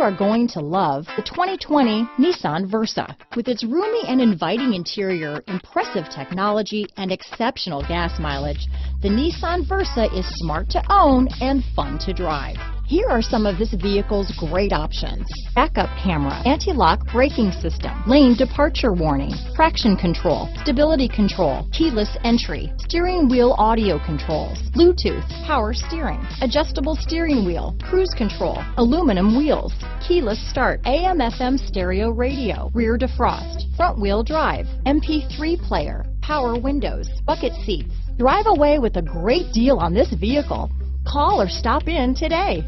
are going to love the 2020 Nissan Versa. With its roomy and inviting interior, impressive technology, and exceptional gas mileage, the Nissan Versa is smart to own and fun to drive. Here are some of this vehicle's great options: backup camera, anti-lock braking system, lane departure warning, traction control, stability control, keyless entry, steering wheel audio controls, Bluetooth, power steering, adjustable steering wheel, cruise control, aluminum wheels, keyless start, AM/FM stereo radio, rear defrost, front wheel drive, MP3 player, power windows, bucket seats. Drive away with a great deal on this vehicle. Call or stop in today.